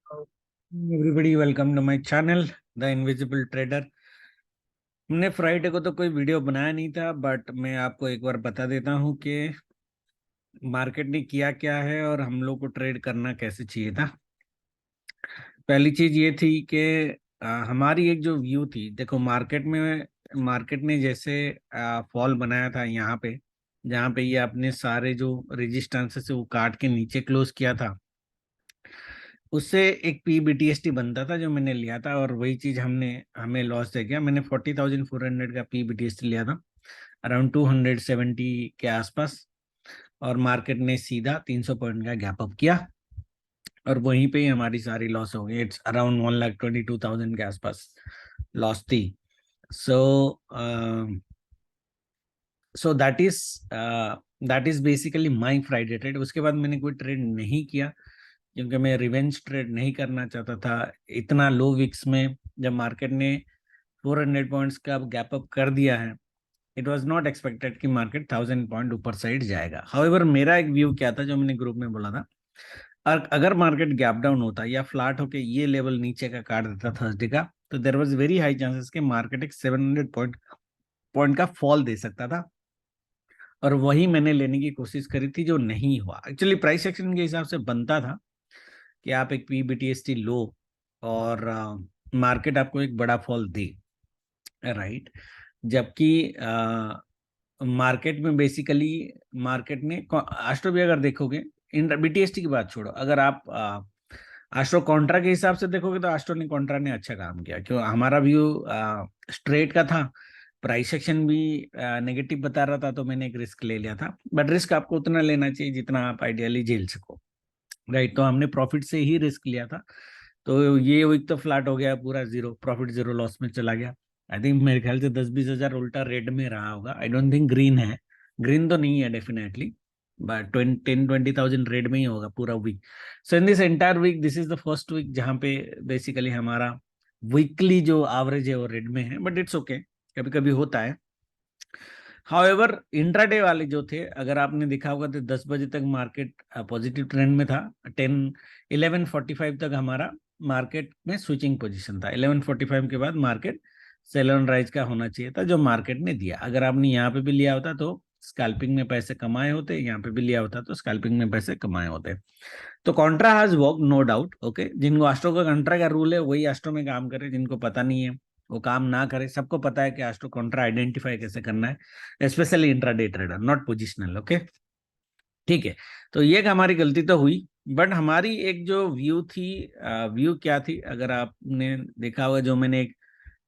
Everybody welcome to my channel the invisible trader. हमने Friday को तो कोई वीडियो बनाया नहीं था, बट मैं आपको एक बार बता देता हूँ कि मार्केट ने किया क्या है और हम लोग को ट्रेड करना कैसे चाहिए था। पहली चीज ये थी कि हमारी एक जो व्यू थी, देखो मार्केट ने जैसे फॉल बनाया था यहाँ पे, जहाँ पे ये अपने सारे जो रेजिस्टेंस से वो काट के नीचे क्लोज किया था, उससे एक पीबीटीएसटी बनता था जो मैंने लिया था, और वही चीज हमें लॉस दे गया। मैंने 40,400 का पीबीटीएसटी लिया था, अराउंड 270 के आसपास, और मार्केट ने सीधा 300 पॉइंट का गैप अप किया, और वहीं पे ही हमारी सारी लॉस हो गई। इट्स अराउंड 1,22,000 के आसपास लॉस थी। So so that is basically my Friday trade. उसके बाद मैंने कोई ट्रेड नहीं किया, क्योंकि मैं रिवेंज ट्रेड नहीं करना चाहता था इतना लो विक्स में। जब मार्केट ने 400 पॉइंट्स का गैप अप कर दिया है, इट वाज नॉट एक्सपेक्टेड कि मार्केट 1,000 पॉइंट ऊपर साइड जाएगा। हाउएवर मेरा एक व्यू क्या था जो मैंने ग्रुप में बोला था, और अगर मार्केट गैप डाउन होता या फ्लैट होके ये लेवल नीचे का काट देता थर्सडे का, तो there was very high chances कि मार्केट एक 700 पॉइंट का फॉल दे सकता था, और वही मैंने लेने की कोशिश करी थी, जो नहीं हुआ। एक्चुअली प्राइस एक्शन के हिसाब से बनता था कि आप एक पीबीटीएसटी लो और मार्केट आपको एक बड़ा फॉल दे, राइट। जबकि मार्केट में बेसिकली मार्केट ने एस्ट्रो भी अगर देखोगे, इन बीटीएसटी की बात छोड़ो, अगर आप एस्ट्रो कॉन्ट्रा के हिसाब से देखोगे तो एस्ट्रो ने कॉन्ट्रा ने अच्छा काम किया, क्यों हमारा व्यू स्ट्रेट का था। प्राइस एक्शन भी नेगेटिव बता रहा था, तो मैंने एक रिस्क ले लिया था, बट रिस्क आपको उतना लेना चाहिए जितना आप आइडियली झेल सको, राइट। तो हमने प्रॉफिट से ही रिस्क लिया था। तो ये वीक तो फ्लैट हो गया, पूरा जीरो प्रॉफिट जीरो लॉस में चला गया। आई थिंक मेरे ख्याल से 10-20 हजार उल्टा रेड में रहा होगा। आई डोंट थिंक ग्रीन है, ग्रीन तो नहीं है डेफिनेटली, बट 10-20 थाउजेंड रेड में ही होगा पूरा week. So in this entire week, this is the first week जहाँ पे बेसिकली हमारा वीकली जो एवरेज है वो रेड में है, बट इट्स ओके, कभी कभी होता है। हाउएवर इंट्राडे वाले जो थे, अगर आपने देखा होगा तो 10 बजे तक मार्केट पॉजिटिव ट्रेंड में था। 11:45 तक हमारा मार्केट में स्विचिंग पोजीशन था। 11:45 के बाद मार्केट सेल ऑन राइज का होना चाहिए था, जो मार्केट ने दिया। अगर आपने यहाँ पे भी लिया होता तो स्कैल्पिंग में पैसे कमाए होते, यहाँ पे भी लिया होता तो स्कैल्पिंग में पैसे कमाए होते। तो contra has work, no doubt. Okay, जिनको एस्ट्रो का कॉन्ट्रा का रूल है वही एस्ट्रो में काम करे, जिनको पता नहीं है वो काम ना करे। सबको पता है कि एस्ट्रो कॉन्ट्रा आइडेंटिफाई कैसे करना है, specially intraday trader, not positional. Okay, ठीक है। तो ये एक हमारी गलती तो हुई, बट हमारी एक जो व्यू थी, व्यू क्या थी, अगर आपने देखा होगा, जो मैंने एक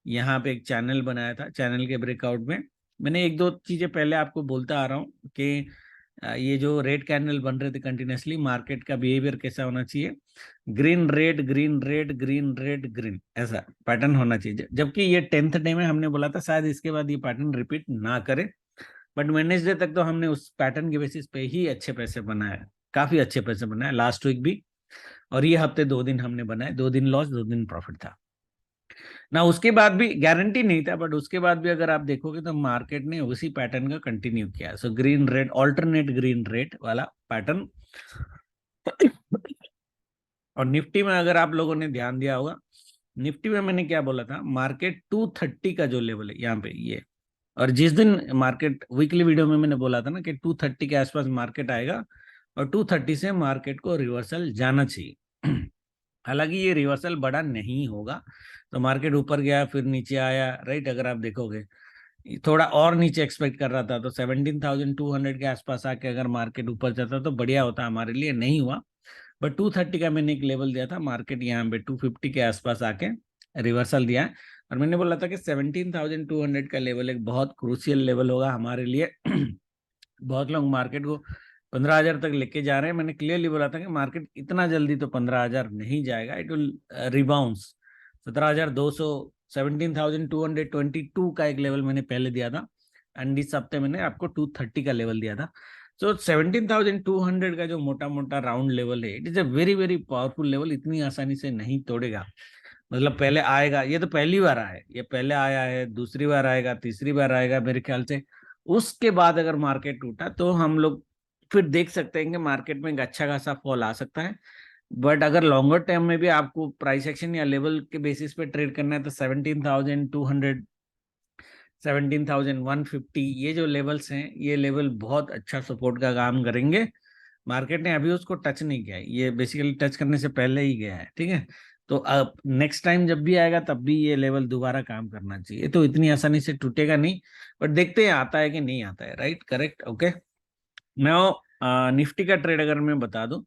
यहाँ पे एक चैनल बनाया था, चैनल के ब्रेकआउट में मैंने एक दो चीजें पहले आपको बोलता आ रहा हूँ कि ये जो रेड कैंडल बन रहे थे कंटिन्यूसली, मार्केट का बिहेवियर कैसा होना चाहिए, green red green red green red green, ऐसा पैटर्न होना चाहिए। जबकि ये 10th डे में हमने बोला था शायद इसके बाद ये पैटर्न रिपीट ना करे, बट वेडनेसडे तक तो हमने उस पैटर्न के बेसिस पे ही अच्छे पैसे बनाए, काफी अच्छे पैसे बनाए, लास्ट वीक भी। और ये हफ्ते 2 दिन हमने बनाए, 2 दिन लॉस 2 दिन प्रॉफिट था ना। उसके बाद भी गारंटी नहीं था, बट उसके बाद भी अगर आप देखोगे तो मार्केट ने उसी पैटर्न का कंटिन्यू किया। So green red, alternate green red वाला पैटर्न। और निफ्टी में अगर आप लोगों ने ध्यान दिया होगा, निफ्टी में मैंने क्या बोला था, मार्केट 230 का जो लेवल है यहाँ पे ये, और जिस दिन मार्केट वीकली वीडियो में मैंने बोला था ना कि 230 के आसपास मार्केट आएगा, और 230 से मार्केट को रिवर्सल जाना चाहिए। हालांकि ये रिवर्सल बड़ा नहीं होगा, तो मार्केट ऊपर गया फिर नीचे आया, राइट। अगर आप देखोगे थोड़ा और नीचे एक्सपेक्ट कर रहा था, तो 17,200 के आसपास आके अगर मार्केट ऊपर जाता तो बढ़िया होता, हमारे लिए नहीं हुआ। बट 230 का मैंने एक लेवल दिया था, मार्केट यहाँ पे 250 के आसपास आके रिवर्सल दिया है। और मैंने बोला था कि 17,200 का लेवल एक बहुत क्रूशियल लेवल होगा हमारे लिए। बहुत लोग मार्केट को 15,000 तक लेके जा रहे हैं। मैंने क्लियरली बोला था कि मार्केट इतना जल्दी तो 15,000 नहीं जाएगा, इट विल रिबाउंस। 17,200, 17,222 का एक लेवल मैंने पहले दिया था, एंड इस हफ्ते मैंने आपको 230 का लेवल दिया था। सो 17,200 का जो मोटा मोटा राउंड लेवल है, it is a very very powerful level, इतनी आसानी से नहीं तोड़ेगा। मतलब पहले आएगा, ये तो पहली बार आया है, ये पहले आया है, दूसरी बार आएगा, तीसरी बार आएगा मेरे ख्याल से। उसके बाद अगर मार्केट टूटा तो हम लोग फिर देख सकते हैं कि मार्केट में एक अच्छा खासा फॉल आ सकता है। बट अगर लॉन्गर टर्म में भी आपको प्राइस एक्शन या लेवल के बेसिस पे ट्रेड करना है तो 17,200, 17,150 ये जो लेवल्स हैं, ये लेवल बहुत अच्छा सपोर्ट का काम करेंगे। मार्केट ने अभी उसको टच नहीं किया है, ये बेसिकली टच करने से पहले ही गया है, ठीक है। तो अब नेक्स्ट टाइम जब भी आएगा तब भी ये लेवल दोबारा काम करना चाहिए, तो इतनी आसानी से टूटेगा नहीं। बट देखते हैं आता है कि नहीं आता है, राइट, करेक्ट, ओके। मैं निफ्टी का ट्रेड अगर मैं बता दूं,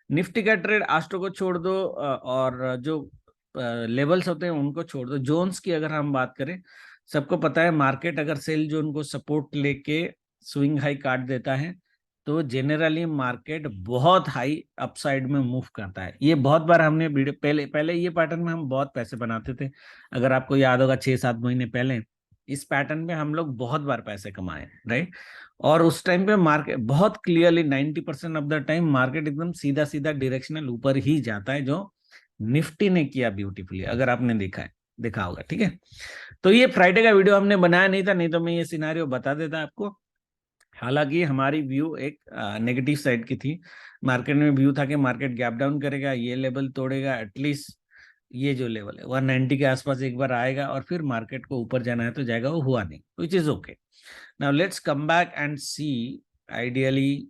निफ्टी का ट्रेड आस्ट्रो को छोड़ दो, और जो लेवल्स होते हैं उनको छोड़ दो, जोन्स की अगर हम बात करें, सबको पता है मार्केट अगर सेल जोन को सपोर्ट लेके स्विंग हाई काट देता है तो जनरली मार्केट बहुत हाई अपसाइड में मूव करता है। ये बहुत बार हमने वीडियो पहले पहले ये पैटर्न में हम बहुत पैसे बनाते थे, अगर आपको याद होगा 6-7 महीने पहले इस पैटर्न में हम लोग बहुत बार पैसे कमाए, राइट। और उस टाइम पे मार्केट बहुत clearly 90% of the time market एकदम सीधा सीधा डायरेक्शनल ऊपर ही जाता है, जो निफ्टी ने किया ब्यूटीफुली, अगर आपने देखा होगा, ठीक है। तो ये फ्राइडे का वीडियो हमने बनाया नहीं था, नहीं तो मैं ये सिनारियो बता देता आपको। हालांकि हमारी व्यू एक नेगेटिव साइड की थी, मार्केट में व्यू था कि मार्केट गैप डाउन करेगा, ये लेवल तोड़ेगा, एटलीस्ट ये जो लेवल है 190 के आसपास एक बार आएगा और फिर मार्केट को ऊपर जाना है तो जाएगा, वो हुआ नहीं, which is okay. Now let's come back and see ideally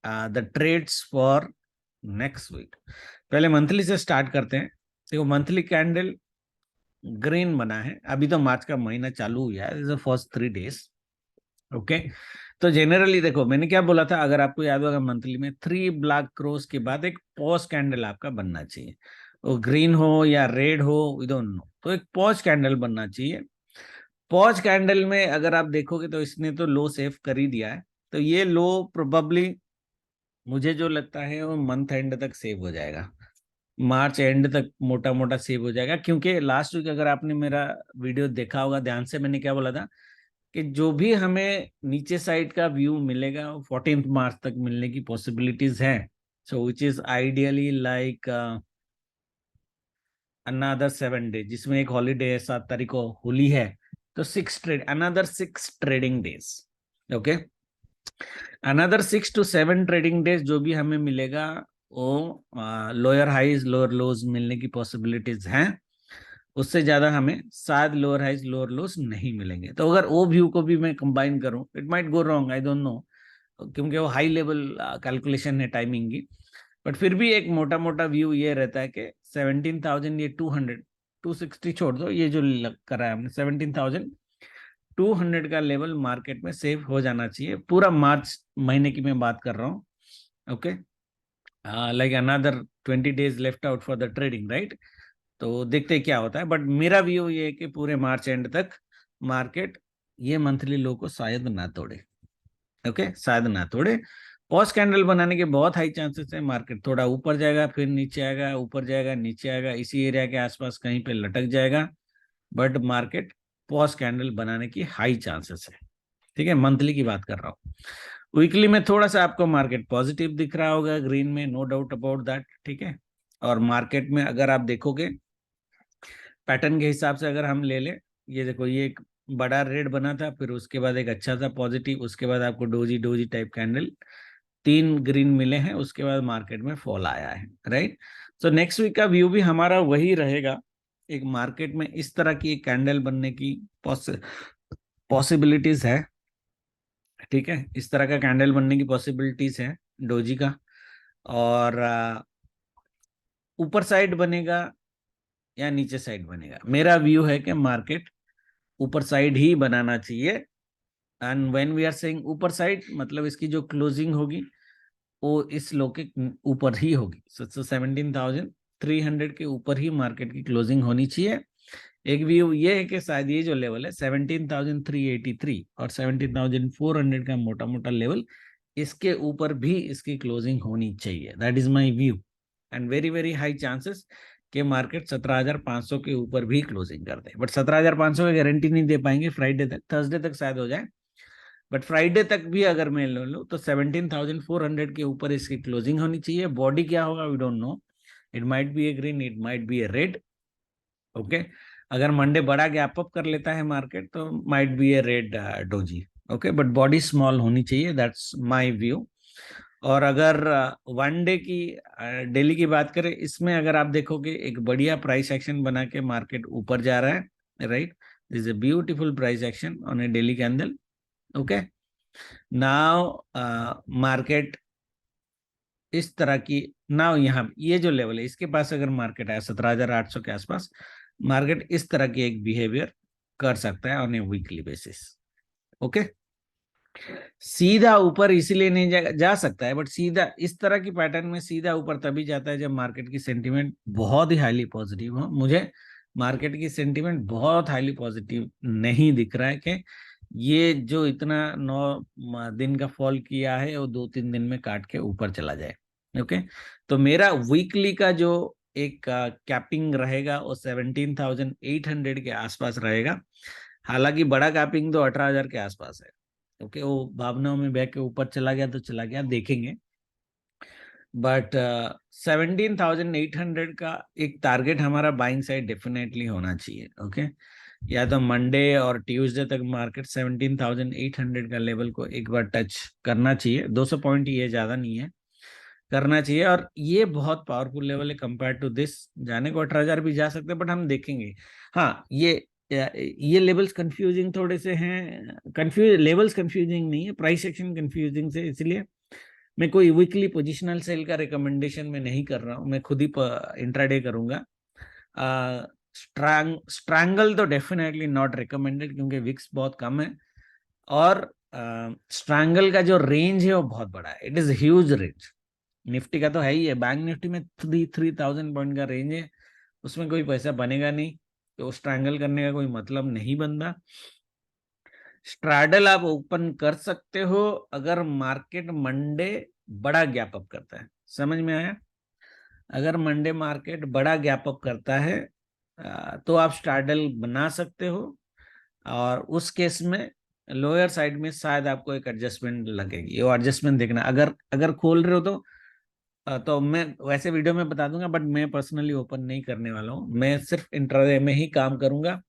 the trades for next week. पहले मंथली से स्टार्ट करते हैं। देखो मंथली कैंडल ग्रीन बना है, अभी तो मार्च का महीना चालू हुआ है, फर्स्ट 3 डेज, ओके। तो जनरली देखो मैंने क्या बोला था, अगर आपको याद होगा मंथली में 3 ब्लैक क्रॉस के बाद एक पॉज कैंडल आपका बनना चाहिए, वो ग्रीन हो या रेड हो, वी डोंट नो, तो एक पॉज कैंडल बनना चाहिए। पॉज कैंडल में अगर आप देखोगे तो इसने तो लो सेव कर ही दिया है, तो ये लो प्रोबेबली मुझे जो लगता है वो मंथ एंड तक सेव हो जाएगा, मार्च एंड तक मोटा मोटा सेव हो जाएगा। क्योंकि लास्ट वीक अगर आपने मेरा वीडियो देखा होगा ध्यान से, मैंने क्या बोला था कि जो भी हमें नीचे साइड का व्यू मिलेगा वो 14 मार्च तक मिलने की पॉसिबिलिटीज है। So which is ideally like another 7 day, जिसमें एक हॉलीडे है, 7 तारीख को होली है, तो another 6 trading days, okay. Another 6 to 7 trading days जो भी हमें मिलेगा वो लोअर हाइज लोअर लोज मिलने की पॉसिबिलिटीज हैं, उससे ज्यादा हमें शायद लोअर हाइज लोअर लोज नहीं मिलेंगे। तो अगर वो व्यू को भी मैं कंबाइन करूं, it might go wrong, I don't know, क्योंकि वो हाई लेवल कैलकुलेशन है टाइमिंग की। बट फिर भी एक मोटा मोटा व्यू ये रहता है कि 17,000, ये 200, 260 छोड़ दो, ये जो करा है हमने 17,200 का लेवल मार्केट में सेव हो जाना चाहिए, पूरा मार्च महीने की मैं बात कर रहा हूँ, okay. Like another 20 days left out for the trading, right. तो देखते हैं क्या होता है, बट मेरा व्यू ये है कि पूरे मार्च एंड तक मार्केट ये मंथली लो को शायद ना तोड़े, ओके, शायद ना तोड़े। पॉज कैंडल बनाने के बहुत हाई चांसेस है, मार्केट थोड़ा ऊपर जाएगा फिर नीचे आएगा, ऊपर जाएगा नीचे आएगा, इसी एरिया के आसपास कहीं पे लटक जाएगा, बट मार्केट पॉज कैंडल बनाने की हाई चांसेस है, ठीक है। मंथली की बात कर रहा हूँ। वीकली में थोड़ा सा आपको मार्केट पॉजिटिव दिख रहा होगा ग्रीन में, नो डाउट अबाउट दैट, ठीक है। और मार्केट में अगर आप देखोगे पैटर्न के हिसाब से, अगर हम ले लें, ये देखो ये एक बड़ा रेड बना था, फिर उसके बाद एक अच्छा सा पॉजिटिव, उसके बाद आपको doji doji type candle, 3 green मिले हैं, उसके बाद मार्केट में फॉल आया है, राइट। सो नेक्स्ट वीक का व्यू भी हमारा वही रहेगा, एक मार्केट में इस तरह की एक कैंडल बनने की पॉसिबिलिटीज है, ठीक है, इस तरह का कैंडल बनने की पॉसिबिलिटीज है डोजी का। और ऊपर साइड बनेगा या नीचे साइड बनेगा, मेरा व्यू है कि मार्केट ऊपर साइड ही बनाना चाहिए। And when we are saying ऊपर साइड, मतलब इसकी जो क्लोजिंग होगी वो इस लो के ऊपर ही होगी, 17,300 के ऊपर ही मार्केट की क्लोजिंग होनी चाहिए। एक व्यू ये है कि शायद ये जो लेवल है 17,383 और 17,400 का मोटा मोटा लेवल, इसके ऊपर भी इसकी क्लोजिंग होनी चाहिए, that is my view. And very very high chances कि मार्केट 17,500 के ऊपर भी क्लोजिंग कर दे, बट 17,500 की गारंटी नहीं दे पाएंगे फ्राइडे तक, थर्सडे तक शायद हो जाए, बट फ्राइडे तक भी अगर मैं ले लूँ तो 17,400 के ऊपर इसकी क्लोजिंग होनी चाहिए। बॉडी क्या होगा we don't know, it might be a green, it might be a red, okay. अगर मंडे बड़ा गैप अप कर लेता है मार्केट तो might be a red doji, okay, but body small होनी चाहिए, दैट्स माय व्यू। और अगर वन डे की डेली की बात करें, इसमें अगर आप देखोगे एक बढ़िया प्राइस एक्शन बना के मार्केट ऊपर जा रहा है, right. This is a beautiful price action on A daily candle. Okay, now market इस तरह की, नाउ यहाँ ये जो लेवल है इसके पास अगर मार्केट है 17,800 के आसपास, मार्केट इस तरह की एक बिहेवियर कर सकता है on A weekly basis. Okay, सीधा ऊपर इसीलिए नहीं जा सकता है, बट सीधा इस तरह की पैटर्न में सीधा ऊपर तभी जाता है जब मार्केट की सेंटीमेंट बहुत ही हाईली पॉजिटिव हो। मुझे मार्केट की सेंटीमेंट बहुत हाईली पॉजिटिव नहीं दिख रहा है कि ये जो इतना 9 दिन का फॉल किया है वो 2-3 दिन में काट के ऊपर चला जाए। ओके, तो मेरा वीकली का जो एक कैपिंग रहेगा वो 17,800 के आसपास रहेगा। हालांकि बड़ा कैपिंग तो 18,000 के आसपास है। ओके, वो भावनाओं में बह के ऊपर चला गया तो चला गया, देखेंगे। बट 17,800 का एक टारगेट हमारा बाइंग साइड डेफिनेटली होना चाहिए। ओके, या तो मंडे और ट्यूसडे तक मार्केट 17,800 का लेवल को एक बार टच करना चाहिए। 200 पॉइंट ये ज्यादा नहीं है, करना चाहिए। और ये बहुत पावरफुल लेवल है कंपेयर टू दिस। जाने को 18,000 भी जा सकते हैं, बट हम देखेंगे। हाँ, ये लेवल्स कंफ्यूजिंग थोड़े से हैं। लेवल्स कंफ्यूजिंग नहीं है, प्राइस एक्शन कंफ्यूजिंग से, इसलिए मैं कोई वीकली पोजिशनल सेल का रिकमेंडेशन में नहीं कर रहा हूँ। मैं खुद ही इंट्राडे करूंगा। स्ट्रैंगल तो डेफिनेटली नॉट रिकमेंडेड, क्योंकि विक्स बहुत कम है। और स्ट्रैंगल का जो रेंज है वो बहुत बड़ा है, it is huge range. Nifty का तो है ही है, बैंक निफ्टी में 3,000 पॉइंट का रेंज है, उसमें कोई पैसा बनेगा नहीं, तो स्ट्रैंगल करने का कोई मतलब नहीं बनता। स्ट्रैडल आप ओपन कर सकते हो अगर मार्केट मंडे बड़ा गैप अप करता है। समझ में आया? अगर मंडे मार्केट बड़ा गैप अप करता है तो आप स्ट्रैडल बना सकते हो। और उस केस में लोअर साइड में शायद आपको एक एडजस्टमेंट लगेगी, वो एडजस्टमेंट देखना। अगर अगर खोल रहे हो तो मैं वैसे वीडियो में बता दूंगा, बट मैं पर्सनली ओपन नहीं करने वाला हूँ। मैं सिर्फ इंट्राडे में ही काम करूंगा,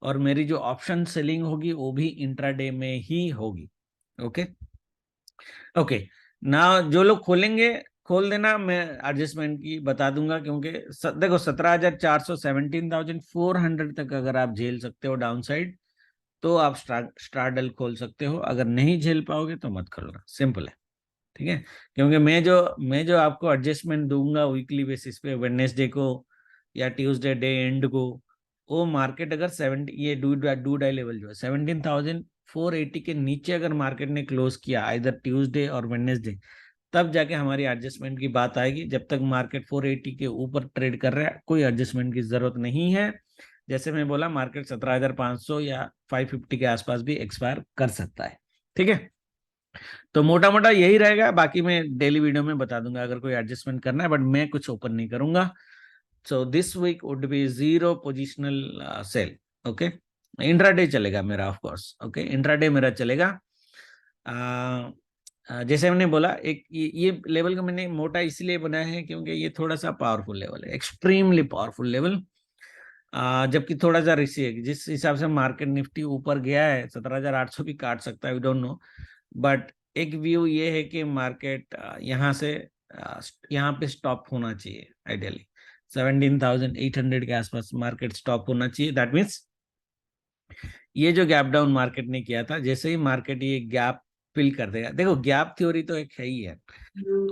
और मेरी जो ऑप्शन सेलिंग होगी वो भी इंट्राडे में ही होगी। Okay, okay. ना जो लोग खोलेंगे खोल देना, मैं एडजस्टमेंट की बता दूंगा। क्योंकि देखो 17,400 17,400 तक अगर आप झेल सकते हो डाउन साइड, तो आप स्ट्राडल खोल सकते हो। अगर नहीं झेल पाओगे तो मत खोलना, सिंपल है। ठीक है, क्योंकि मैं जो आपको एडजस्टमेंट दूंगा वीकली बेसिस पे, वेडनेसडे को या ट्यूसडे डे एंड को, वो मार्केट अगर 70, ये डू डाई लेवल जो है 17,480 के नीचे अगर मार्केट ने क्लोज किया इधर ट्यूसडे और वेडनेसडे, तब जाके हमारी एडजस्टमेंट की बात आएगी। जब तक मार्केट 480 के ऊपर ट्रेड कर रहा है कोई एडजस्टमेंट की जरूरत नहीं है। जैसे मैं बोला, मार्केट 17,500 या 550 के आसपास भी एक्सपायर कर सकता है। ठीक है, तो मोटा मोटा यही रहेगा। बाकी मैं डेली वीडियो में बता दूंगा अगर कोई एडजस्टमेंट करना है, बट मैं कुछ ओपन नहीं करूंगा। So this week would be zero positional sell. Okay, intraday चलेगा मेरा, ऑफ कोर्स। ओके, इंट्राडे मेरा चलेगा। जैसे मैंने बोला, एक ये लेवल का मैंने मोटा इसलिए बनाया है क्योंकि ये थोड़ा सा पावरफुल लेवल है, एक्सट्रीमली पावरफुल लेवल। जबकि थोड़ा सा रिस्की है। जिस हिसाब से मार्केट निफ्टी ऊपर गया है 17,800 भी काट सकता है, वी डोंट नो। बट एक व्यू ये है कि मार्केट यहाँ से यहाँ पे स्टॉप होना चाहिए आइडियली। 17,800 के आसपास मार्केट स्टॉप होना चाहिए। दैट मीन्स ये जो गैप डाउन मार्केट ने किया था, जैसे ही मार्केट ये गैप फिल कर देगा, देखो गैप थ्योरी तो एक है ही है,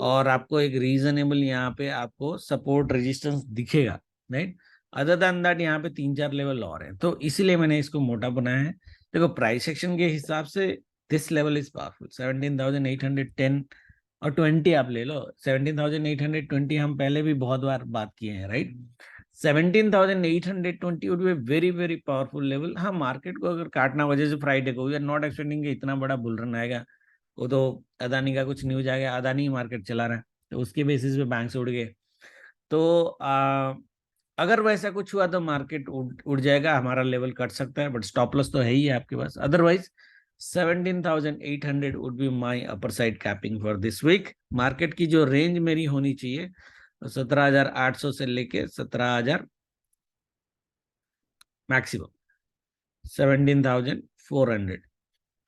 और आपको एक रीजनेबल यहाँ पे आपको सपोर्ट रेजिस्टेंस दिखेगा, राइट। अदर देन दैट यहाँ पे 3-4 लेवल और हैं, तो इसीलिए मैंने इसको मोटा बनाया है। देखो प्राइस एक्शन के हिसाब से दिस लेवल इज पावरफुल, 17,810 और 20 आप ले लो। 17,820 हम पहले भी बहुत बार बात किए हैं, right. 17,820 would be very very powerful level. हाँ, मार्केट को अगर काटना, वजह से फ्राइडे को वी आर नॉट एक्सपेक्टिंग इतना बड़ा बुल रन आएगा। वो तो अदानी का कुछ न्यूज आ गया, अदानी ही मार्केट चला रहा है, तो उसके बेसिस पे बैंक से उड़ गए। तो अगर वैसा कुछ हुआ तो मार्केट उड़ जाएगा, हमारा लेवल कट सकता है, बट स्टॉप लॉस तो है ही है आपके पास। Otherwise 17,800 would be my upper side capping for this week. Market की जो रेंज मेरी होनी चाहिए 17,800 से लेके 17,000 मैक्सिमम 17,400,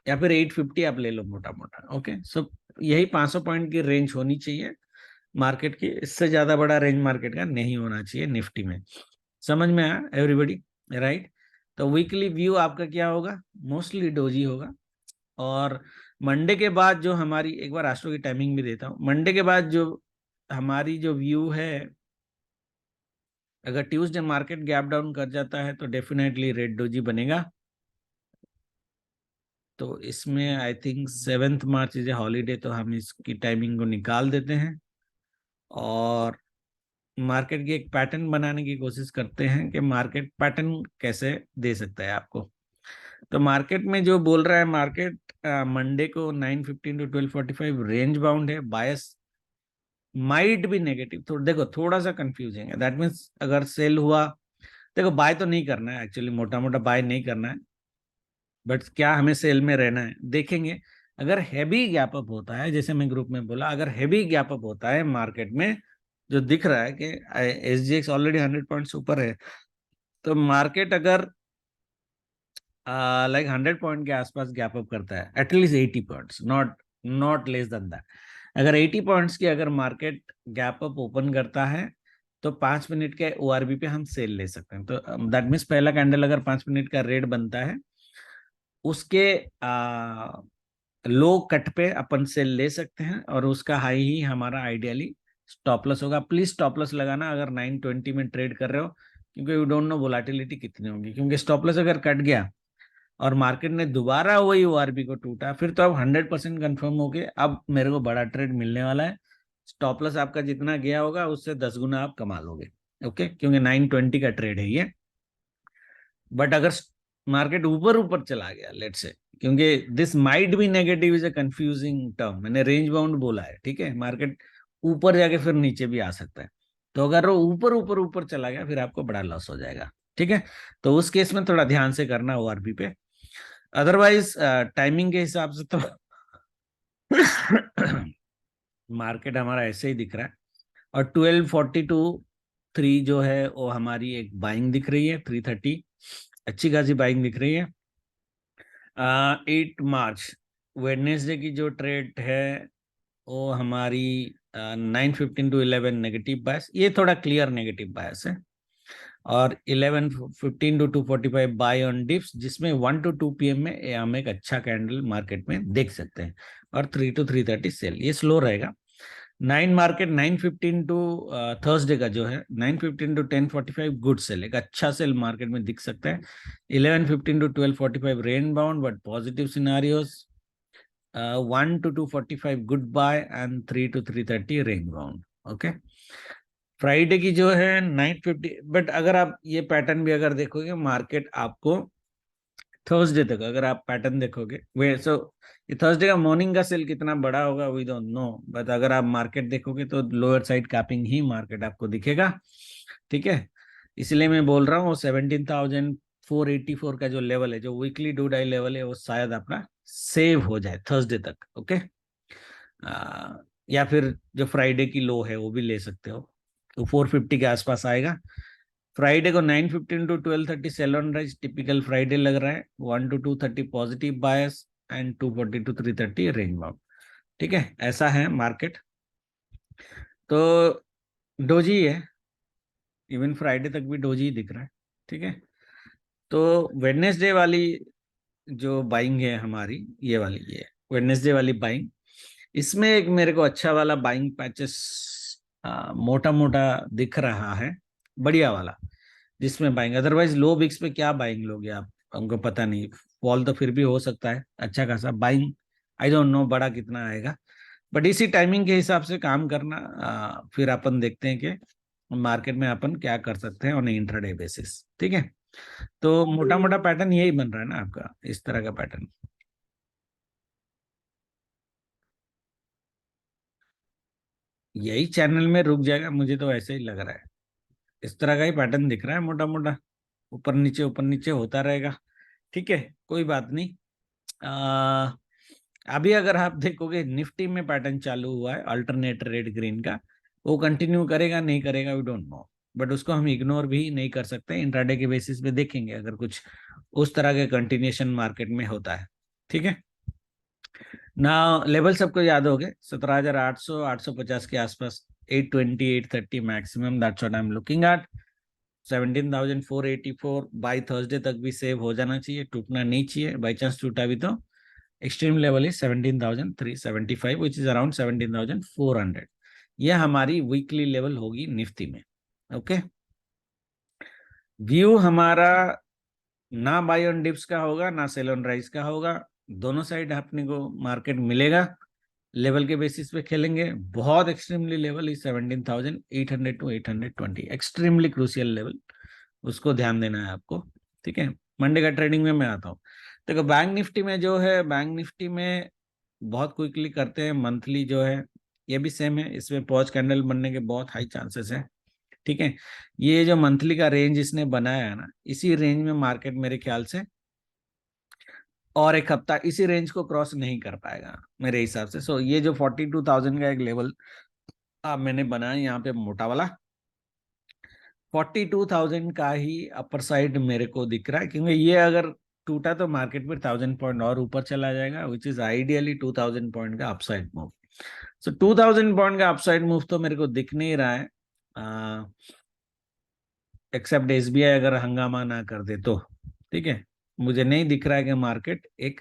या फिर 850 आप ले लो मोटा मोटा। ओके, सो यही 500 पॉइंट की रेंज होनी चाहिए मार्केट की, इससे ज्यादा बड़ा रेंज मार्केट का नहीं होना चाहिए निफ्टी में। समझ में आया एवरीबॉडी, राइट? तो वीकली व्यू आपका क्या होगा? मोस्टली डोजी होगा। और मंडे के बाद जो हमारी, एक बार राष्ट्रों की टाइमिंग भी देता हूँ, मंडे के बाद जो हमारी जो व्यू है, अगर ट्यूसडे मार्केट गैप डाउन कर जाता है तो डेफिनेटली रेड डोजी बनेगा। तो इसमें I think 7 March is a holiday, तो हम इसकी टाइमिंग को निकाल देते हैं और मार्केट की एक पैटर्न बनाने की कोशिश करते हैं कि मार्केट पैटर्न कैसे दे सकता है आपको। तो मार्केट में जो बोल रहा है मार्केट, मंडे को 9:15 to 12:45 रेंज बाउंड है, बायस माइट भी नेगेटिव। देखो थोड़ा सा कंफ्यूजिंग है, दैट मीन्स अगर सेल हुआ, देखो बाय तो नहीं करना है एक्चुअली, मोटा मोटा बाय नहीं करना है, बट क्या हमें सेल में रहना है देखेंगे। अगर हैवी गैप अप होता है, जैसे मैं ग्रुप में बोला, अगर हैवी गैप अप होता है मार्केट में, जो दिख रहा है कि SGX ऑलरेडी 100 पॉइंट्स ऊपर है, तो मार्केट अगर लाइक 100 पॉइंट के आसपास गैप अप करता है, at least 80 points, not not less than that, अगर 80 पॉइंट्स की अगर मार्केट गैप अप ओपन करता है, तो 5 मिनट के ORB पे हम सेल ले सकते हैं। तो दैट मीन्स पहला कैंडल अगर 5 मिनट का रेड बनता है, उसके लो कट पे अपन सेल ले सकते हैं, और उसका हाई ही हमारा आइडियली स्टॉप लॉस होगा। प्लीज स्टॉप लॉस लगाना अगर 9:20 में ट्रेड कर रहे हो, क्योंकि यू डोंट नो वोलेटिलिटी कितनी होगी। क्योंकि स्टॉप लॉस अगर कट गया और मार्केट ने दोबारा वही ORB को टूटा, फिर तो अब 100% कंफर्म हो गए, अब मेरे को बड़ा ट्रेड मिलने वाला है। स्टॉप लॉस आपका जितना गया होगा उससे 10 गुना आप कमा लोगे, ओके, क्योंकि 9:20 का ट्रेड है ये। बट अगर मार्केट ऊपर ऊपर चला गया, लेट से, क्योंकि this might be negative is a confusing term, मैंने रेंज बाउंड बोला है, ठीक है, मार्केट ऊपर जाके फिर नीचे भी आ सकता है। तो अगर वो ऊपर ऊपर ऊपर चला गया, फिर आपको बड़ा लॉस हो जाएगा, ठीक है। तो उस केस में थोड़ा ध्यान से करना ORB पे। अदरवाइज टाइमिंग के हिसाब से तो मार्केट हमारा ऐसे ही दिख रहा है। और 12:42 जो है वो हमारी एक बाइंग दिख रही है, 3:30 अच्छी खासी बाइंग दिख रही है। 8 मार्च वेडनेसडे की जो ट्रेड है वो हमारी 9:15 to 11 नेगेटिव बायस, ये थोड़ा क्लियर नेगेटिव बायस है। और 11:15 to 2:45 बाय ऑन डिप्स, जिसमें 1 to 2 PM में हम एक अच्छा कैंडल मार्केट में देख सकते हैं। और 3 to 3:30 सेल, ये स्लो रहेगा। 9 टू थर्सडे का जो है 9:15 to 10:45 गुड सेल, एक अच्छा सेल मार्केट में दिख सकता है। 11:15 to 12:45 range bound but positive scenarios, 1 to 2:45 good buy and 3 to 3:30 range bound, okay. Friday की जो है 9:50, बट अगर आप ये पैटर्न भी अगर देखोगे मार्केट आपको थर्सडे तक, अगर आप पैटर्न देखोगे वे सो, ये थर्सडे का मॉर्निंग का सेल कितना बड़ा होगा वी डोंट नो, बट अगर आप मार्केट देखोगे तो लोअर साइड कैपिंग ही मार्केट आपको दिखेगा, ठीक है। इसलिए मैं बोल रहा हूँ 17,484 का जो लेवल है, जो वीकली डू डाई लेवल है, वो शायद अपना सेव हो जाए थर्सडे तक, ओके। या फिर जो फ्राइडे की लो है वो भी ले सकते हो, तो 450 के आसपास आएगा। फ्राइडे को 9:15 to 12:30 sell on rise, typical Friday लग रहा है। 1 to 2:30 positive bias and 2:40 to 3:30 range bound, ठीक है, ऐसा है मार्केट। तो डोजी है, इवन फ्राइडे तक भी डोजी दिख रहा है, ठीक है। तो वेडनेसडे वाली जो बाइंग है हमारी, ये वाली, ये वेडनेसडे वाली बाइंग, इसमें एक मेरे को अच्छा वाला बाइंग पैचेस मोटा मोटा दिख रहा है, बढ़िया वाला, जिसमें बाइंग। अदरवाइज लो बिक्स पे क्या बाइंग लोगे आप, हमको पता नहीं, फॉल तो फिर भी हो सकता है अच्छा खासा, बाइंग आई डोंट नो बड़ा कितना आएगा। बट इसी टाइमिंग के हिसाब से काम करना, फिर अपन देखते हैं कि मार्केट में अपन क्या कर सकते हैं ऑन इंट्राडे बेसिस, ठीक है। तो मोटा मोटा पैटर्न यही बन रहा है ना आपका, इस तरह का पैटर्न, यही चैनल में रुक जाएगा, मुझे तो ऐसे ही लग रहा है। इस तरह का ही पैटर्न दिख रहा है मोटा मोटा, ऊपर नीचे होता रहेगा, ठीक है, कोई बात नहीं। आ, अभी अगर आप देखोगे निफ्टी में पैटर्न चालू हुआ है अल्टरनेट रेड ग्रीन का, वो कंटिन्यू करेगा नहीं करेगा वी डोंट नो, बट उसको हम इग्नोर भी नहीं कर सकते, इंट्राडे के बेसिस पे देखेंगे अगर कुछ उस तरह के कंटिन्यूशन मार्केट में होता है, ठीक है। ना लेवल सबको याद हो गए, 17,800, 850 के आसपास, 820, 830 maximum, that's what I am looking at. 17,484 by Thursday तक भी सेव हो जाना चाहिए, टूटना नहीं चाहिए। बाई चांस टूटा भी तो extreme level is 17,375 which is around 17,400। यह हमारी वीकली लेवल होगी निफ्टी में। ओके, व्यू हमारा ना बाय ऑन डिप्स का होगा ना सेल ऑन राइज का होगा, दोनों साइड अपने को मार्केट मिलेगा, लेवल के बेसिस पे खेलेंगे। बहुत extremely level is 17,800 to 820, extremely crucial level, उसको ध्यान देना है आपको। ठीक है, मंडे का ट्रेडिंग में मैं आता हूँ। देखो बैंक निफ्टी में जो है, बैंक निफ्टी में बहुत क्विकली करते हैं मंथली जो है, ये भी सेम है, इसमें पॉज कैंडल बनने के बहुत हाई चांसेस है। ठीक है, ये जो मंथली का रेंज इसने बनाया है ना, इसी रेंज में मार्केट मेरे ख्याल से और एक हफ्ता इसी रेंज को क्रॉस नहीं कर पाएगा मेरे हिसाब से। सो ये जो 42,000 का एक लेवल मैंने बनाया यहाँ पे मोटा वाला, 42,000 का ही अपर साइड मेरे को दिख रहा है, क्योंकि ये अगर टूटा तो मार्केट में 1,000 पॉइंट और ऊपर चला जाएगा, विच इज आइडियली 2,000 पॉइंट का अपसाइड मूव। सो 2,000 पॉइंट का अपसाइड मूव तो मेरे को दिख नहीं रहा है, एक्सेप्ट एसबीआई अगर हंगामा ना कर दे तो। ठीक है, मुझे नहीं दिख रहा है कि मार्केट एक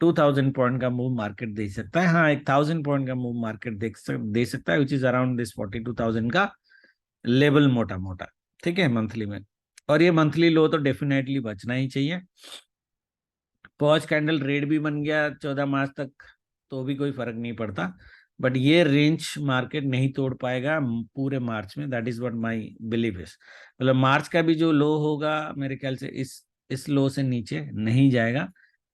2,000 पॉइंट का मूव मार्केट दे सकता है। हाँ, एक 1,000 पॉइंट का मूव मार्केट दे सकता है, विच इज अराउंड दिस 42,000 का लेवल मोटा मोटा। ठीक है, मंथली में, और ये मंथली लो तो डेफिनेटली बचना ही चाहिए। पॉज कैंडल रेड भी बन गया 14 मार्च तक तो भी कोई फर्क नहीं पड़ता, बट ये रेंज मार्केट नहीं तोड़ पाएगा पूरे मार्च में, that is what my believe is. मतलब मार्च का भी जो लो होगा मेरे ख्याल से इस लो से नीचे नहीं जाएगा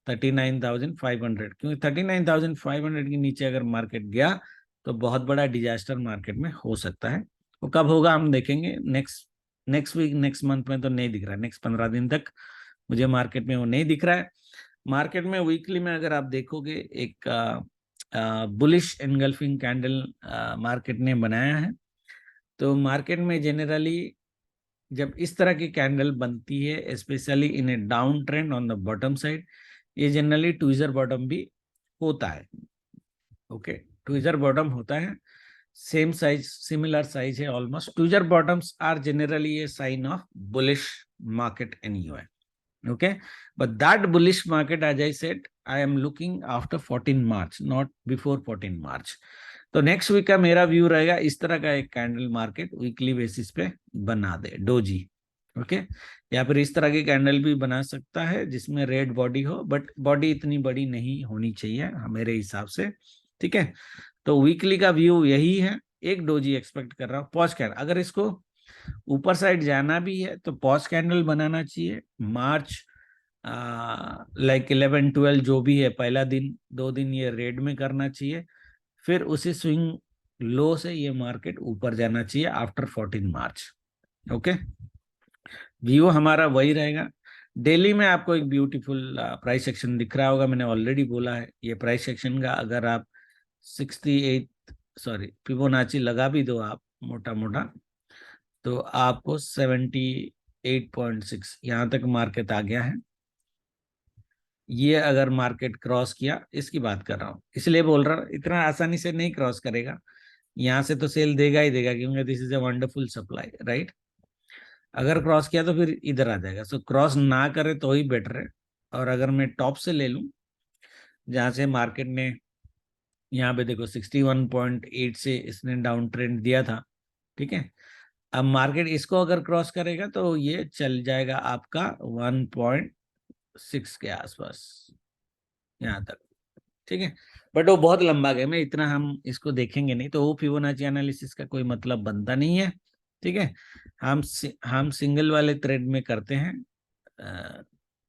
39,500, क्योंकि 39,500 के नीचे अगर मार्केट गया तो बहुत बड़ा डिजास्टर मार्केट में हो सकता है। वो कब होगा हम देखेंगे, next next week, next month में तो नहीं दिख रहा है, नेक्स्ट 15 दिन तक मुझे मार्केट में वो नहीं दिख रहा है। मार्केट में वीकली में अगर आप देखोगे, एक बुलिश एनगल्फिंग कैंडल मार्केट ने बनाया है। तो मार्केट में जनरली जब इस तरह की कैंडल बनती है, specially in a down trend on the bottom side, ये जनरली ट्विजर बॉटम भी होता है। ओके, ट्विजर बॉटम होता है, सेम साइज, सिमिलर साइज है almost. Tweezer bottoms are generally a sign of bullish market anyway. Okay, but that bullish market, as I said, I am looking after 14 March, not before 14 March. तो next week का मेरा view रहेगा इस तरह का एक candle market weekly basis पे बना दे डोजी। ओके, या फिर इस तरह की कैंडल भी बना सकता है जिसमें रेड बॉडी हो, बट बॉडी इतनी बड़ी नहीं होनी चाहिए मेरे हिसाब से। ठीक है, तो वीकली का व्यू यही है, एक डोजी एक्सपेक्ट कर रहा हूँ। पॉज कैंडल अगर इसको ऊपर साइड जाना भी है तो पॉज कैंडल बनाना चाहिए मार्च, लाइक 11-12 जो भी है, पहला दिन 2 दिन ये रेड में करना चाहिए, फिर उसी स्विंग लो से ये मार्केट ऊपर जाना चाहिए आफ्टर 14 मार्च। ओके, व्यू हमारा वही रहेगा। डेली में आपको एक ब्यूटीफुल प्राइस सेक्शन दिख रहा होगा, मैंने ऑलरेडी बोला है, ये प्राइस सेक्शन का अगर आप 68, सॉरी फिबोनाची लगा भी दो आप मोटा मोटा, तो आपको 78.6 यहाँ तक मार्केट आ गया है। ये अगर मार्केट क्रॉस किया, इसकी बात कर रहा हूँ, इसलिए बोल रहा हूँ इतना आसानी से नहीं क्रॉस करेगा, यहाँ से तो सेल देगा ही देगा, क्योंकि this is a wonderful supply, right. अगर क्रॉस किया तो फिर इधर आ जाएगा, सो क्रॉस ना करे तो ही बेटर है। और अगर मैं टॉप से ले लूं, जहां से मार्केट ने, यहाँ पे देखो 61.8 से इसने डाउन ट्रेंड दिया था। ठीक है, अब मार्केट इसको अगर क्रॉस करेगा तो ये चल जाएगा आपका 1.6 के आसपास यहाँ तक। ठीक है, बट वो बहुत लंबा गेम है, इतना हम इसको देखेंगे नहीं, तो वो फिबोनाची एनालिसिस का कोई मतलब बनता नहीं है। ठीक है, हम सिंगल वाले थ्रेड में करते हैं,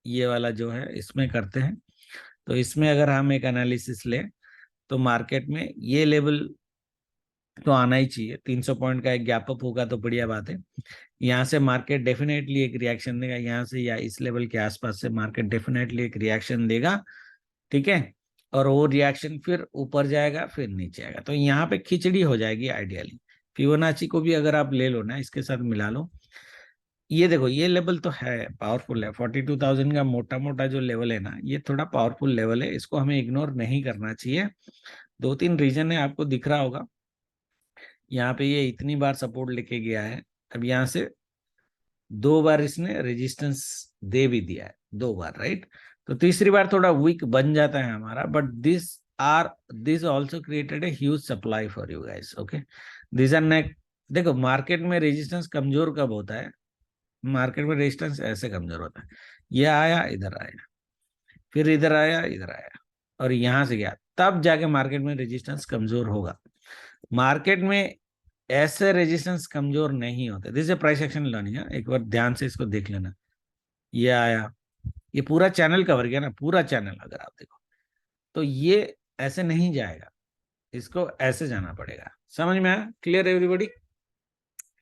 ये वाला जो है इसमें करते हैं। तो इसमें अगर हम एक एनालिसिस ले तो मार्केट में ये लेवल तो आना ही चाहिए, 300 पॉइंट का एक गैप अप होगा तो बढ़िया बात है। यहाँ से मार्केट डेफिनेटली एक रिएक्शन देगा, यहाँ से या इस लेवल के आसपास से मार्केट डेफिनेटली एक रिएक्शन देगा। ठीक है, और वो रिएक्शन फिर ऊपर जाएगा फिर नीचे आएगा, तो यहाँ पे खिचड़ी हो जाएगी आइडियली। फिबोनाची को भी अगर आप ले लो ना, इसके साथ मिला लो, ये देखो ये लेवल तो है, पावरफुल है, 42,000 का मोटा मोटा जो लेवल है ना, ये थोड़ा पावरफुल लेवल है, इसको हमें इग्नोर नहीं करना चाहिए। दो तीन रीजन है, आपको दिख रहा होगा यहाँ पे, ये इतनी बार सपोर्ट लेके गया है, अब यहाँ से दो बार इसने रेजिस्टेंस दे भी दिया है, दो बार, राइट। तो तीसरी बार थोड़ा वीक बन जाता है हमारा, but this also created a huge supply for you guys, okay. This are neck. देखो मार्केट में रेजिस्टेंस कमजोर कब होता है, मार्केट में रेजिस्टेंस ऐसे कमजोर होता है, ये आया इधर आया, फिर इधर आया इधर आया, और यहां से गया, तब जाके मार्केट में रेजिस्टेंस कमजोर होगा। मार्केट में ऐसे रेजिस्टेंस कमजोर नहीं होते। This is price action learning, एक बार ध्यान से इसको देख लेना। ये आया, ये पूरा चैनल कवर किया ना, पूरा चैनल अगर आप देखो, तो ये ऐसे नहीं जाएगा, इसको ऐसे जाना पड़ेगा। समझ में आया? Clear everybody?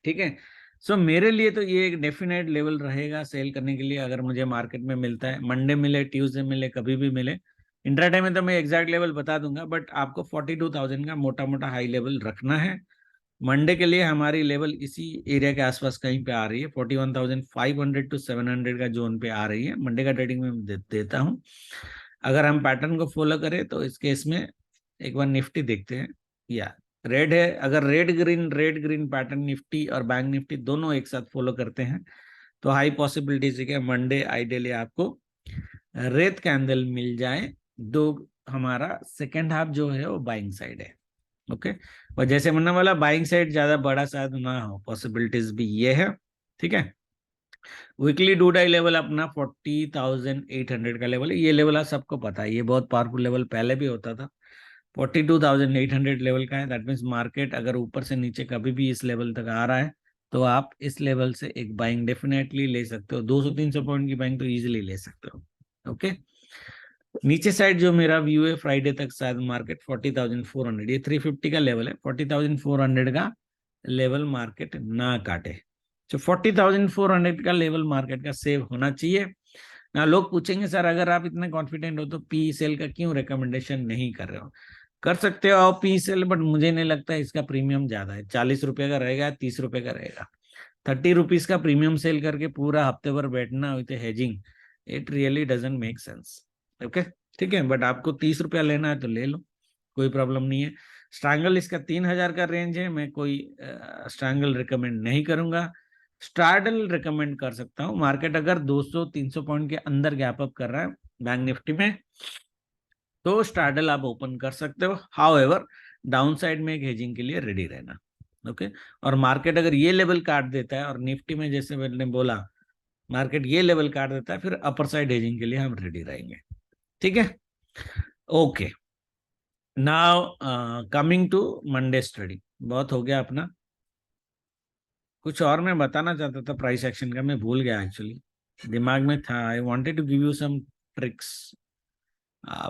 ठीक है। सो मेरे लिए तो ये एक डेफिनेट लेवल रहेगा सेल करने के लिए, अगर मुझे मार्केट में मिलता है, मंडे मिले ट्यूसडे मिले कभी भी मिले। इंट्राडे में तो मैं एग्जैक्ट लेवल बता दूंगा, बट आपको 42,000 का मोटा मोटा हाई लेवल रखना है। मंडे के लिए हमारी लेवल इसी एरिया के आसपास कहीं पे आ रही है, 41,500 टू 700 का जोन पे आ रही है। मंडे का ट्रेडिंग में देता हूँ। अगर हम पैटर्न को फॉलो करें तो इस केस में एक बार निफ्टी देखते हैं। या रेड है, अगर रेड ग्रीन पैटर्न निफ्टी और बैंक निफ्टी दोनों एक साथ फॉलो करते हैं, तो हाई पॉसिबिलिटीज है कि मंडे आइडियली आपको रेड कैंडल मिल जाए। दो, हमारा सेकेंड हाफ जो है वो बाइंग साइड है, ओके। और जैसे मैंने बोला बाइंग साइड ज्यादा बड़ा शायद ना हो, पॉसिबिलिटीज भी ये है, ठीक है। वीकली डू डाई लेवल अपना 40,800 का लेवल है, ये लेवल आप सबको पता है, ये बहुत पावरफुल लेवल पहले भी होता था। 42,800 लेवल का है, दैट मीन्स मार्केट अगर ऊपर से नीचे कभी भी इस लेवल तक आ रहा है, तो आप इस लेवल से एक बाइंग डेफिनेटली ले सकते हो, 200-300 पॉइंट की बाइंग तो इजीली ले सकते हो, ओके। नीचे साइड जो मेरा व्यू है, फ्राइडे तक शायद मार्केट 40,400, ये 350 का लेवल है, 40,400 का लेवल मार्केट ना काटे। तो 40,400 का लेवल मार्केट का सेव होना चाहिए ना। लोग पूछेंगे सर अगर आप इतने कॉन्फिडेंट हो तो पी सेल का क्यों रिकमेंडेशन नहीं कर रहे हो? कर सकते हो आप पी सेल, बट मुझे नहीं लगता इसका प्रीमियम ज्यादा है, 40 रुपए का रहेगा, 30 रुपए का रहेगा। 30 रुपीज का प्रीमियम सेल करके पूरा हफ्ते भर बैठना with hedging, it really doesn't make sense, okay. ठीक है, बट आपको 30 रुपया लेना है तो ले लो, कोई प्रॉब्लम नहीं है। स्ट्रैंगल इसका 3,000 का रेंज है, मैं कोई स्ट्रैंगल रिकमेंड नहीं करूंगा। स्टार्डल रिकमेंड कर सकता हूँ। मार्केट अगर 200-300 पॉइंट के अंदर गैप अप कर रहा है बैंक निफ्टी में, तो स्टार्डल आप ओपन कर सकते हो। हाउएवर डाउन साइड में एक हेजिंग के लिए रेडी रहना, ओके। और मार्केट अगर ये लेवल काट देता है, और निफ्टी में जैसे मैंने बोला मार्केट ये लेवल काट देता है, फिर अपर साइड हेजिंग के लिए हम रेडी रहेंगे, ठीक है। Okay, now coming to Monday study. बहुत हो गया अपना, कुछ और मैं बताना चाहता था प्राइस एक्शन का, मैं भूल गया एक्चुअली, दिमाग में था। I wanted to give you some tricks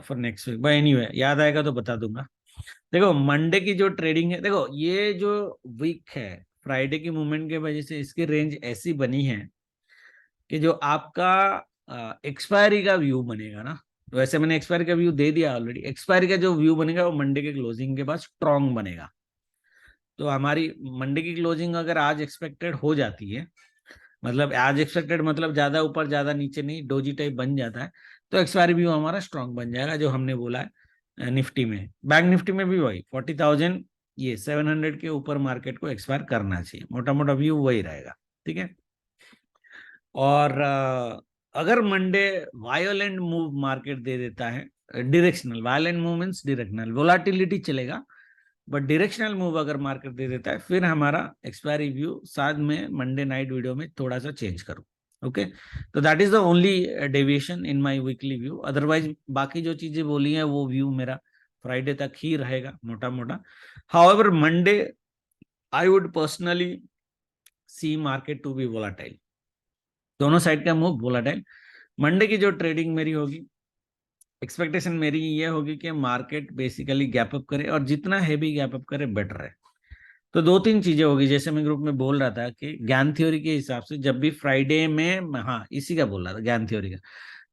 for next week, but anyway याद आएगा तो बता दूंगा। देखो मंडे की जो ट्रेडिंग है, देखो ये जो वीक है, फ्राइडे की मूवमेंट के वजह से इसकी रेंज ऐसी बनी है कि जो आपका एक्सपायरी का व्यू बनेगा ना, वैसे मैंने एक्सपायरी का व्यू दे दिया ऑलरेडी। एक्सपायरी का जो व्यू बनेगा वो मंडे के क्लोजिंग के बाद स्ट्रॉन्ग बनेगा। तो हमारी मंडे की क्लोजिंग अगर आज एक्सपेक्टेड हो जाती है, मतलब आज एक्सपेक्टेड मतलब ज्यादा ऊपर ज्यादा नीचे नहीं, डोजी टाइप बन जाता है, तो एक्सपायरी व्यू हमारा स्ट्रॉन्ग बन जाएगा, जो हमने बोला है निफ्टी में। बैंक निफ्टी में भी वही 40,000, ये 700 के ऊपर मार्केट को एक्सपायर करना चाहिए, मोटा मोटा व्यू वही रहेगा, ठीक है। और अगर मंडे वायोलेंट मूव मार्केट दे देता है, directional violent movements, directional volatility चलेगा, बट डायरेक्शनल मूव अगर मार्केट दे देता है, फिर हमारा एक्सपायरी व्यू शायद मैं मंडे नाइट वीडियो में थोड़ा सा चेंज करूं, ओके। तो that is the only deviation in my weekly view. Otherwise बाकी जो चीजें बोली हैं वो व्यू मेरा फ्राइडे तक ही रहेगा मोटा मोटा। However Monday I would personally see market to be volatile, दोनों साइड का मूव वोलाटाइल। मंडे की जो ट्रेडिंग मेरी होगी, एक्सपेक्टेशन मेरी ये होगी कि मार्केट बेसिकली गैप अप करे, और जितना हैवी गैप अप करे बेटर है। तो दो तीन चीजें होगी, जैसे मैं ग्रुप में बोल रहा था कि ज्ञान थ्योरी के हिसाब से जब भी फ्राइडे में, हाँ इसी का बोल रहा था ज्ञान थ्योरी का,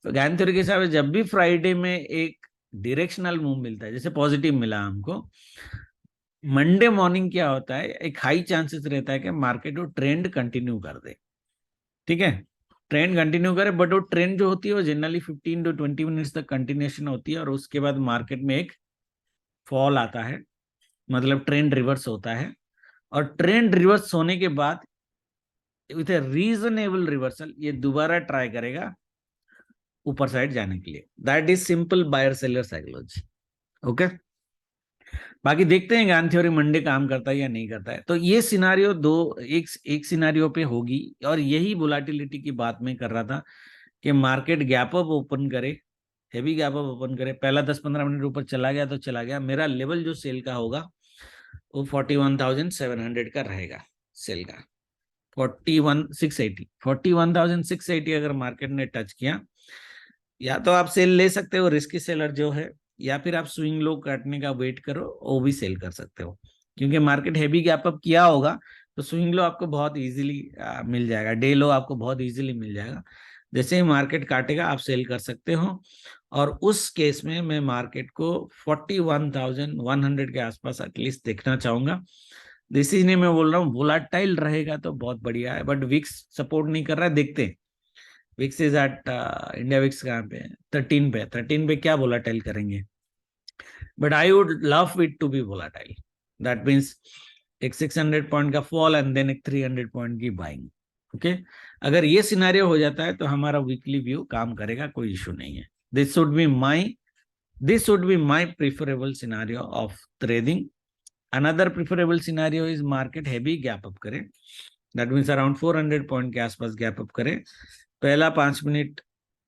तो ज्ञान थ्योरी के हिसाब से जब भी फ्राइडे में एक डायरेक्शनल मूव मिलता है, जैसे पॉजिटिव मिला हमको, मंडे मॉर्निंग क्या होता है, एक हाई चांसेस रहता है कि मार्केट वो ट्रेंड कंटिन्यू कर दे। ठीक है, ट्रेंड कंटिन्यू करे, बट वो ट्रेंड जो होती है वो जनरली 15 to 20 मिनट्स तक कंटिन्यूशन होती है, और उसके बाद मार्केट में एक फॉल आता है, मतलब ट्रेंड रिवर्स होता है। और ट्रेंड रिवर्स होने के बाद विथ ए रीजनेबल रिवर्सल ये दोबारा ट्राई करेगा ऊपर साइड जाने के लिए। That is simple buyer seller psychology. Okay, बाकी देखते हैं ज्ञान थ्योरी मंडे काम करता है या नहीं करता है। तो ये सिनारियो दो, एक सिनारियो पे होगी, और यही वोलाटिलिटी की बात मैं कर रहा था कि मार्केट गैप अप ओपन करे, हेवी गैप अप ओपन करे, पहला 10-15 मिनट ऊपर चला गया तो चला गया। मेरा लेवल जो सेल का होगा वो 41,700 का रहेगा सेल का। 41,680 अगर मार्केट ने टच किया, या तो आप सेल ले सकते हो रिस्की सेलर जो है, या फिर आप स्विंग लो काटने का वेट करो, वो भी सेल कर सकते हो। क्योंकि मार्केट हैवी गैप अप किया होगा तो स्विंग लो आपको बहुत इजीली मिल जाएगा, डे लो आपको बहुत इजीली मिल जाएगा। जैसे ही मार्केट काटेगा आप सेल कर सकते हो। और उस केस में मैं मार्केट को 41,100 के आसपास एटलीस्ट देखना चाहूंगा। इसीलिए मैं बोल रहा हूँ वोलाटाइल रहेगा तो बहुत बढ़िया है, बट विक्स सपोर्ट नहीं कर रहा है, देखते हैं। VIX is at, India VIX कहाँ पे है? 13 पे। 13 पे क्या वोलाटाइल करेंगे? But I would love it to be volatile. That means एक 600 पॉइंट का फॉल एंड देन एक 300 पॉइंट की बाइंग। ओके, अगर ये सिनेरियो हो जाता है तो हमारा वीकली व्यू काम करेगा, कोई इशू नहीं है। This should be my this should be my preferable scenario of trading. Another preferable scenario is market heavy gap up करे, दैट मीन्स अराउंड 400 पॉइंट के आसपास गैप अप करे, पहला 5 मिनट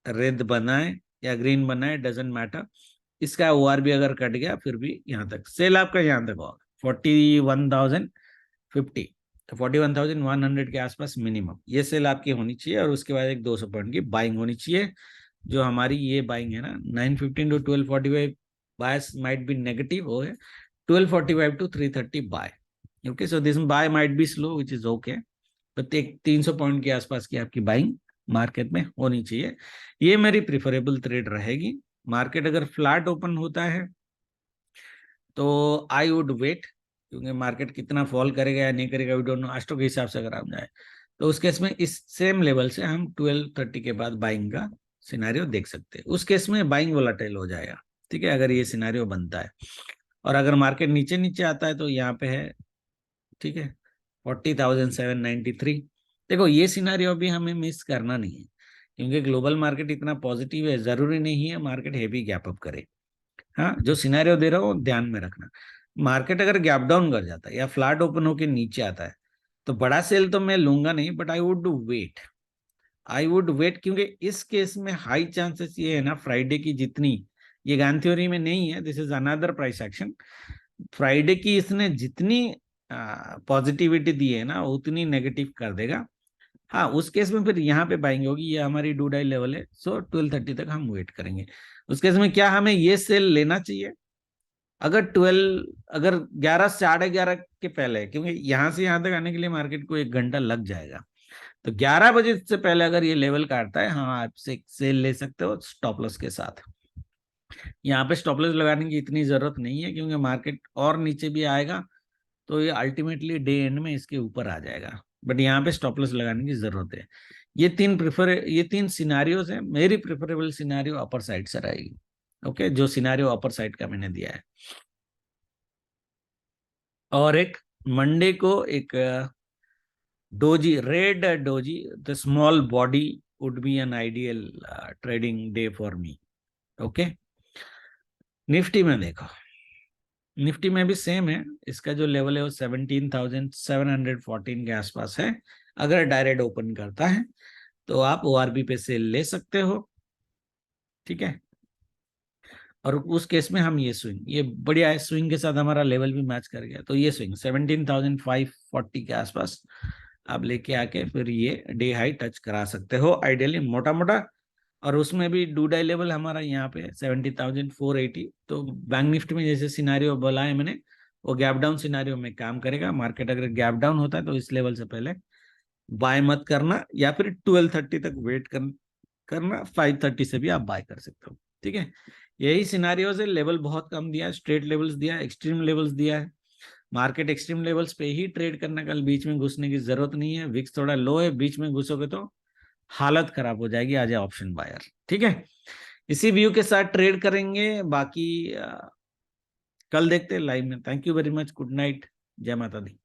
रेड बनाए या ग्रीन बनाए, डजेंट मैटर। इसका OR भी अगर कट गया फिर भी यहाँ तक सेल आपका यहाँ तक होगा 41,050, तो 41,100 के आसपास मिनिमम ये सेल आपकी होनी चाहिए। और उसके बाद एक 200 पॉइंट की बाइंग होनी चाहिए, जो हमारी ये बाइंग है ना 915 to 1245 bias might be negative हो है, 1245 to 330 buy. Okay, so this buy might be slow which is okay, प्रत्येक 300 पॉइंट के आसपास की आपकी बाइंग मार्केट में होनी चाहिए। ये मेरी प्रिफरेबल ट्रेड रहेगी। मार्केट अगर फ्लैट ओपन होता है तो आई वुड वेट, क्योंकि मार्केट कितना फॉल करेगा या नहीं करेगा वी डोंट नो। आस्टो के हिसाब से अगर आप जाए तो उस केस में इस सेम लेवल से हम 1230 के बाद बाइंग का सिनेरियो देख सकते हैं। उस केस में बाइंग वोलेटाइल हो जाएगा, ठीक है, अगर ये सिनेरियो बनता है। और अगर मार्केट नीचे नीचे आता है तो यहाँ पे है, ठीक है, 40,793। देखो ये सिनेरियो भी हमें मिस करना नहीं है, क्योंकि ग्लोबल मार्केट इतना पॉजिटिव है, जरूरी नहीं है मार्केट हेवी गैप अप करे। हाँ, जो सिनेरियो दे रहा हूँ ध्यान में रखना। मार्केट अगर गैप डाउन कर जाता है या फ्लैट ओपन होकर नीचे आता है तो बड़ा सेल तो मैं लूंगा नहीं, बट आई वुड वेट, क्योंकि इस केस में हाई चांसेस ये है ना, फ्राइडे की जितनी, ये गान थ्योरी में नहीं है, this is another price action. Friday की इसने जितनी पॉजिटिविटी दी है ना उतनी नेगेटिव कर देगा। हाँ, उस केस में फिर यहाँ पे बाइंग होगी, ये हमारी डू डाई लेवल है, सो 1230 तक हम वेट करेंगे। उस केस में क्या हमें ये सेल लेना चाहिए? अगर 11 11:30 के पहले, क्योंकि यहाँ से यहाँ तक आने के लिए मार्केट को 1 घंटा लग जाएगा, तो 11 बजे से पहले अगर ये लेवल काटता है, हाँ आप से सेल ले सकते हो स्टॉप लॉस के साथ। यहाँ पे स्टॉप लॉस लगाने की इतनी जरूरत नहीं है, क्योंकि मार्केट और नीचे भी आएगा तो ये अल्टीमेटली डे एंड में इसके ऊपर आ जाएगा, बट यहाँ पे स्टॉप लॉस लगाने की जरूरत है। ये तीन सिनारियोज है, मेरी प्रिफरेबल सिनारियो अपर साइड से रहेगी। ओके, जो सिनारियो अपर साइड का मैंने दिया है। और एक मंडे को एक doji, red doji, the small body would be an ideal trading day for me. Okay, Nifty में देखो, निफ्टी में भी सेम है, इसका जो लेवल है वो 17,714 के आसपास है। अगर डायरेक्ट ओपन करता है तो आप ओआरबी पे सेल ले सकते हो, ठीक है। और उस केस में हम ये स्विंग, ये बढ़िया है, स्विंग के साथ हमारा लेवल भी मैच कर गया, तो ये स्विंग 17,540 के आसपास आप लेके आके फिर ये डे हाई टच करा सकते हो आइडियली, मोटा मोटा। और उसमें भी डू डाई लेवल हमारा यहाँ पे 70,480। तो बैंक निफ्टी में जैसे सिनारियो बोला है मैंने, वो गैप डाउन सिनारियो में काम करेगा। मार्केट अगर गैप डाउन होता है तो इस लेवल से पहले बाय मत करना, या फिर 1230 तक वेट करना, 530 से भी आप बाय कर सकते हो, ठीक है। यही सिनारियोज है, लेवल बहुत कम दिया है, स्ट्रेट लेवल्स दिया है, एक्सट्रीम लेवल्स दिया है। मार्केट एक्सट्रीम लेवल्स पे ही ट्रेड करना, कल बीच में घुसने की जरूरत नहीं है। विक्स थोड़ा लो है, बीच में घुसोगे तो हालत खराब हो जाएगी आज ऑप्शन बायर। ठीक है, इसी व्यू के साथ ट्रेड करेंगे, बाकी कल देखते हैं लाइव में। Thank you very much, good night, जय माता दी।